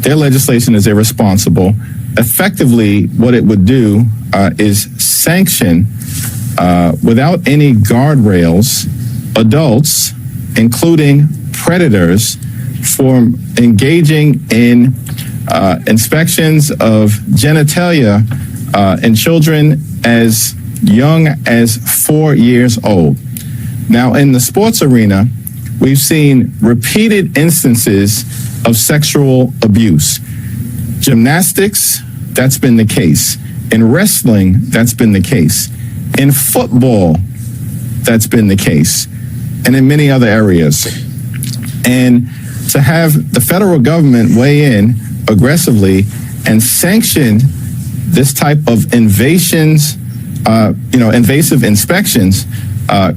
their legislation is irresponsible. Effectively, what it would do is sanction, without any guardrails, adults, including predators, for engaging in inspections of genitalia in children as young as 4 years old. Now, in the sports arena, we've seen repeated instances of sexual abuse. Gymnastics, that's been the case. In wrestling, that's been the case. In football, that's been the case. And in many other areas. And to have the federal government weigh in aggressively and sanction this type of invasive inspections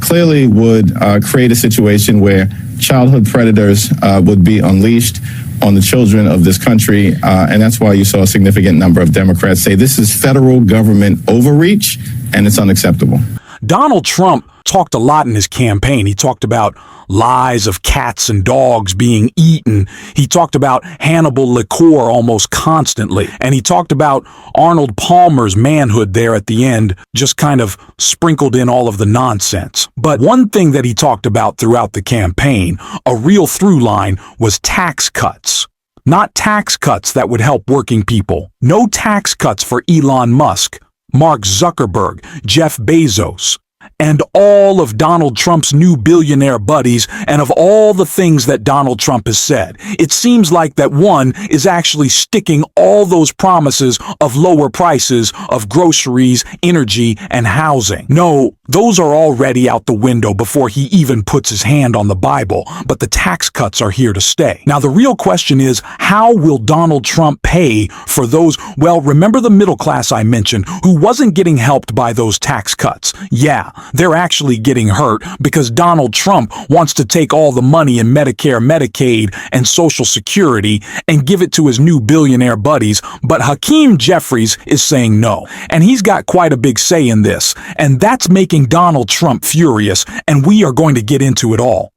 clearly would create a situation where childhood predators would be unleashed on the children of this country. And that's why you saw a significant number of Democrats say this is federal government overreach and it's unacceptable. Donald Trump talked a lot in his campaign. He talked about lies of cats and dogs being eaten. He talked about Hannibal Lecter almost constantly. And he talked about Arnold Palmer's manhood there at the end, just kind of sprinkled in all of the nonsense. But one thing that he talked about throughout the campaign, a real through line, was tax cuts. Not tax cuts that would help working people. No tax cuts for Elon Musk, Mark Zuckerberg, Jeff Bezos, and all of Donald Trump's new billionaire buddies, and of all the things that Donald Trump has said. It seems like that one is actually sticking all those promises of lower prices of groceries, energy, and housing. No, those are already out the window before he even puts his hand on the Bible, but the tax cuts are here to stay. Now, the real question is, how will Donald Trump pay for those, well, remember the middle class I mentioned, who wasn't getting helped by those tax cuts? Yeah, they're actually getting hurt because Donald Trump wants to take all the money in Medicare, Medicaid, and Social Security and give it to his new billionaire buddies, but Hakeem Jeffries is saying no. And he's got quite a big say in this, and that's making Donald Trump furious, and we are going to get into it all.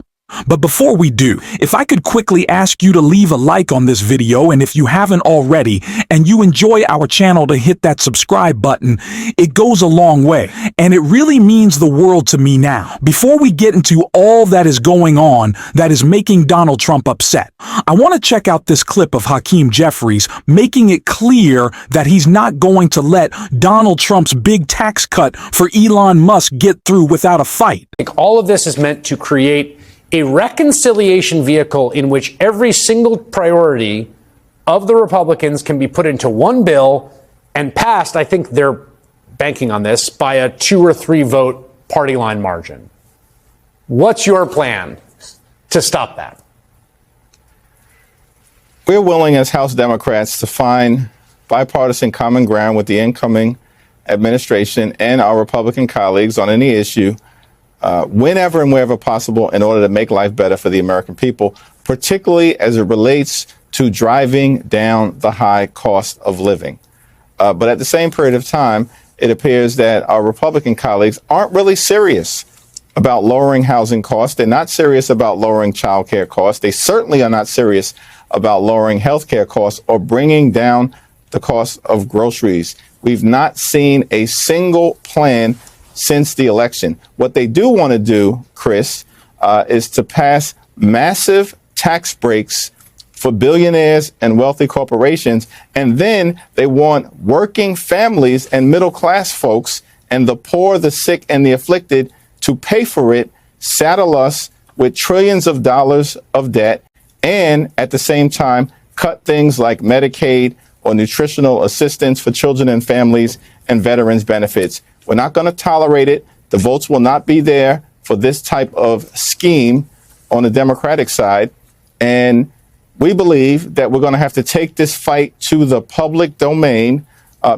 But before we do, if I could quickly ask you to leave a like on this video, and if you haven't already, and you enjoy our channel, to hit that subscribe button. It goes a long way, and it really means the world to me now. Before we get into all that is going on that is making Donald Trump upset, I want to check out this clip of Hakeem Jeffries making it clear that he's not going to let Donald Trump's big tax cut for Elon Musk get through without a fight. I think all of this is meant to create a reconciliation vehicle in which every single priority of the Republicans can be put into one bill and passed. I think they're banking on this by a 2 or 3 vote party line margin. What's your plan to stop that? We're willing as House Democrats to find bipartisan common ground with the incoming administration and our Republican colleagues on any issue whenever and wherever possible in order to make life better for the American people, particularly as it relates to driving down the high cost of living. But at the same period of time, it appears that our Republican colleagues aren't really serious about lowering housing costs. They're not serious about lowering child care costs. They certainly are not serious about lowering health care costs or bringing down the cost of groceries. We've not seen a single plan since the election. What they do want to do, Chris, is to pass massive tax breaks for billionaires and wealthy corporations. And then they want working families and middle class folks and the poor, the sick, and the afflicted to pay for it, saddle us with trillions of dollars of debt, and at the same time cut things like Medicaid or nutritional assistance for children and families and veterans benefits. We're not going to tolerate it. The votes will not be there for this type of scheme on the Democratic side. And we believe that we're going to have to take this fight to the public domain,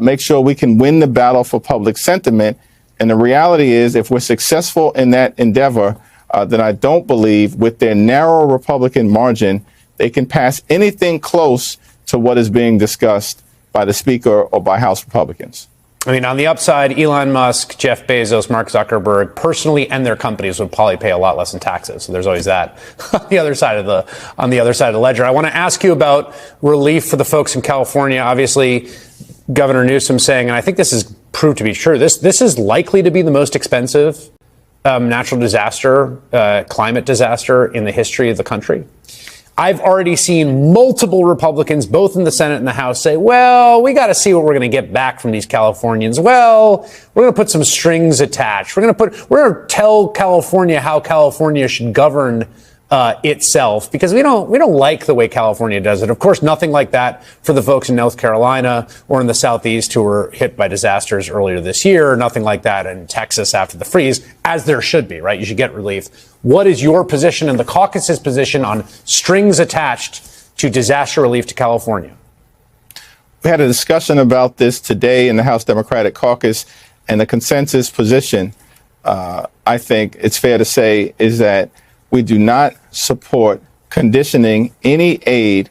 make sure we can win the battle for public sentiment. And the reality is, if we're successful in that endeavor, then I don't believe with their narrow Republican margin, they can pass anything close to what is being discussed by the Speaker or by House Republicans. I mean, on the upside, Elon Musk, Jeff Bezos, Mark Zuckerberg, personally and their companies would probably pay a lot less in taxes. So there's always that on the other side of the ledger. I want to ask you about relief for the folks in California. Obviously, Governor Newsom saying, and I think this is proved to be true, this is likely to be the most expensive natural disaster, climate disaster in the history of the country. I've already seen multiple Republicans, both in the Senate and the House, say, well, we got to see what we're going to get back from these Californians. Well, we're going to put some strings attached. We're going to tell California how California should govern itself, because we don't like the way California does it. Of course, nothing like that for the folks in North Carolina or in the Southeast who were hit by disasters earlier this year. Nothing like that in Texas after the freeze, as there should be, right? You should get relief. What is your position and the caucus's position on strings attached to disaster relief to California? We had a discussion about this today in the House Democratic Caucus, and the consensus position, I think it's fair to say, is that we do not support conditioning any aid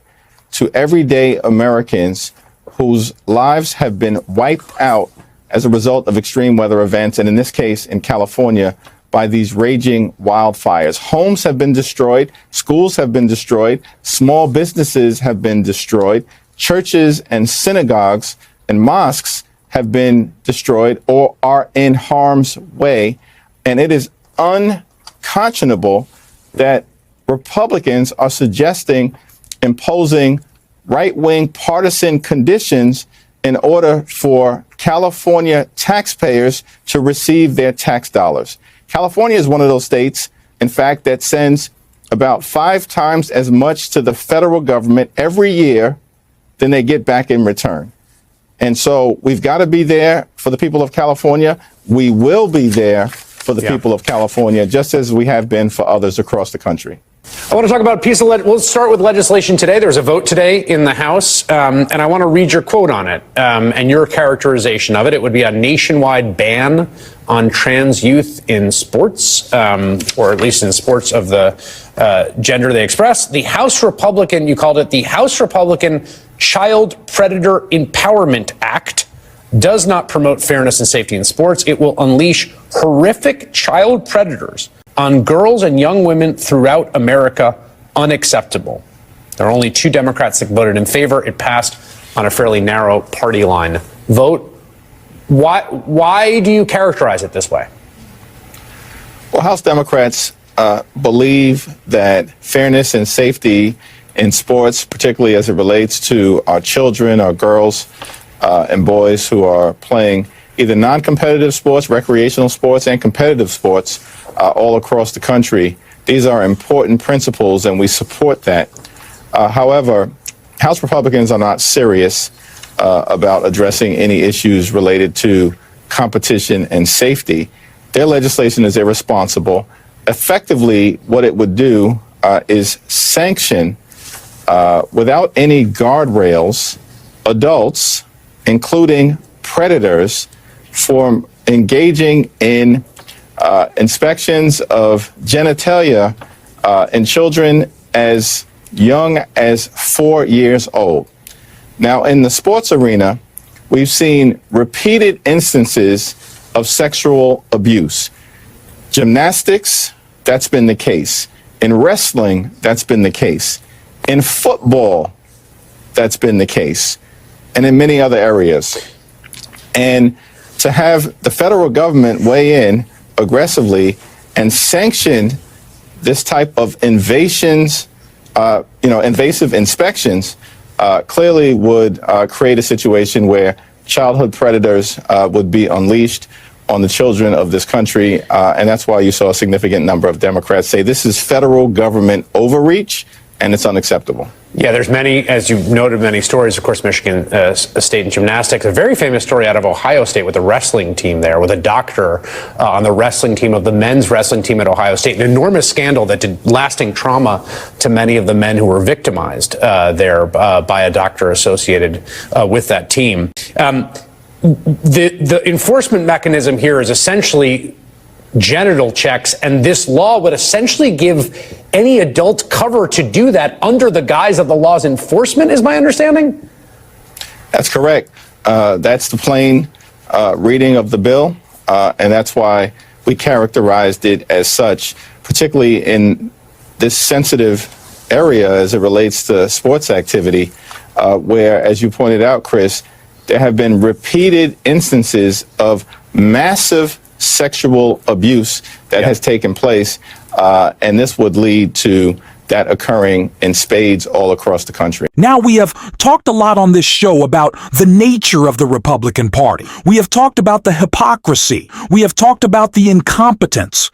to everyday Americans whose lives have been wiped out as a result of extreme weather events, and in this case, in California, by these raging wildfires. Homes have been destroyed, schools have been destroyed, small businesses have been destroyed, churches and synagogues and mosques have been destroyed or are in harm's way, and it is unconscionable that Republicans are suggesting imposing right-wing partisan conditions in order for California taxpayers to receive their tax dollars. California is one of those states, in fact, that sends about 5 times as much to the federal government every year than they get back in return. And so we've got to be there for the people of California. We will be there for the people of California, just as we have been for others across the country. I want to talk about a piece of we'll start with legislation today. There's a vote today in the House, and I want to read your quote on it and your characterization of it. It would be a nationwide ban on trans youth in sports, or at least in sports of the gender they express. The House Republican, you called it the House Republican Child Predator Empowerment Act, does not promote fairness and safety in sports. It will unleash horrific child predators on girls and young women throughout America. Unacceptable. There are only 2 Democrats that voted in favor. It passed on a fairly narrow party line vote. Why do you characterize it this way? Well, House Democrats believe that fairness and safety in sports, particularly as it relates to our children, our girls, and boys who are playing either non-competitive sports, recreational sports, and competitive sports all across the country. These are important principles, and we support that. However, House Republicans are not serious about addressing any issues related to competition and safety. Their legislation is irresponsible. Effectively, what it would do is sanction, without any guardrails, adults, including predators, for engaging in inspections of genitalia in children as young as 4 years old. Now, in the sports arena, we've seen repeated instances of sexual abuse. Gymnastics, that's been the case. In wrestling, that's been the case. In football, that's been the case. And in many other areas. And to have the federal government weigh in aggressively and sanction this type of invasive inspections clearly would create a situation where childhood predators would be unleashed on the children of this country. And that's why you saw a significant number of Democrats say this is federal government overreach and it's unacceptable. Yeah, there's many, as you noted, many stories. Of course, Michigan State in gymnastics. A very famous story out of Ohio State with the wrestling team there, with a doctor on the wrestling team of the men's wrestling team at Ohio State. An enormous scandal that did lasting trauma to many of the men who were victimized there by a doctor associated with that team. The enforcement mechanism here is essentially genital checks, and this law would essentially give any adult cover to do that under the guise of the law's enforcement, is my understanding? That's correct. That's the plain reading of the bill, and that's why we characterized it as such, particularly in this sensitive area as it relates to sports activity, where, as you pointed out, Chris, there have been repeated instances of massive sexual abuse that has taken place, and this would lead to that occurring in spades all across the country. Now, we have talked a lot on this show about the nature of the Republican Party. We have talked about the hypocrisy. We have talked about the incompetence.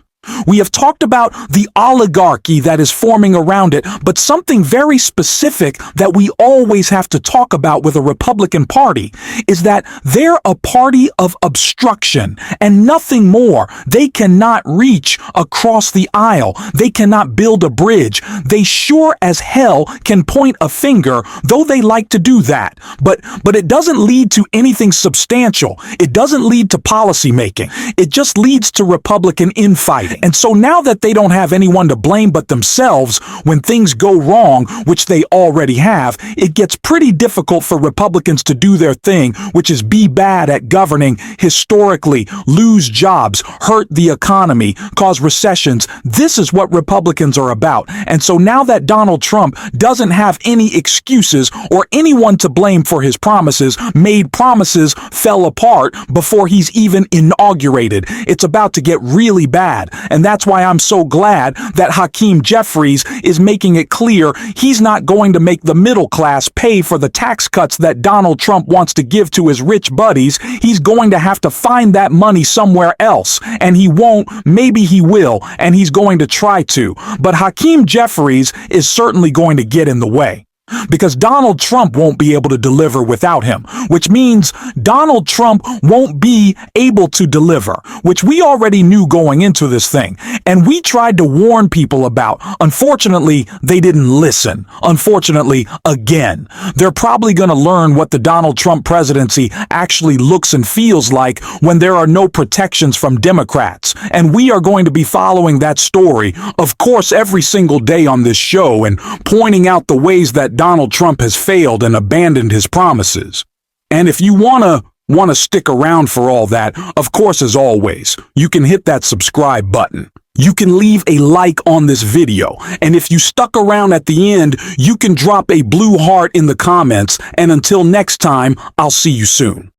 We have talked about the oligarchy that is forming around it, but something very specific that we always have to talk about with a Republican Party is that they're a party of obstruction and nothing more. They cannot reach across the aisle. They cannot build a bridge. They sure as hell can point a finger, though they like to do that. But it doesn't lead to anything substantial. It doesn't lead to policy making. It just leads to Republican infighting. And so now that they don't have anyone to blame but themselves when things go wrong, which they already have, it gets pretty difficult for Republicans to do their thing, which is be bad at governing historically, lose jobs, hurt the economy, cause recessions. This is what Republicans are about. And so now that Donald Trump doesn't have any excuses or anyone to blame for his promises, made promises fell apart before he's even inaugurated. It's about to get really bad. And that's why I'm so glad that Hakeem Jeffries is making it clear he's not going to make the middle class pay for the tax cuts that Donald Trump wants to give to his rich buddies. He's going to have to find that money somewhere else. And he won't, maybe he will, and he's going to try to. But Hakeem Jeffries is certainly going to get in the way, because Donald Trump won't be able to deliver without him, which means Donald Trump won't be able to deliver, which we already knew going into this thing. And we tried to warn people about. Unfortunately, they didn't listen. Unfortunately, again, they're probably going to learn what the Donald Trump presidency actually looks and feels like when there are no protections from Democrats. And we are going to be following that story, of course, every single day on this show and pointing out the ways that Donald Trump has failed and abandoned his promises. And if you want to stick around for all that, of course, as always, you can hit that subscribe button. You can leave a like on this video. And if you stuck around at the end, you can drop a blue heart in the comments. And until next time, I'll see you soon.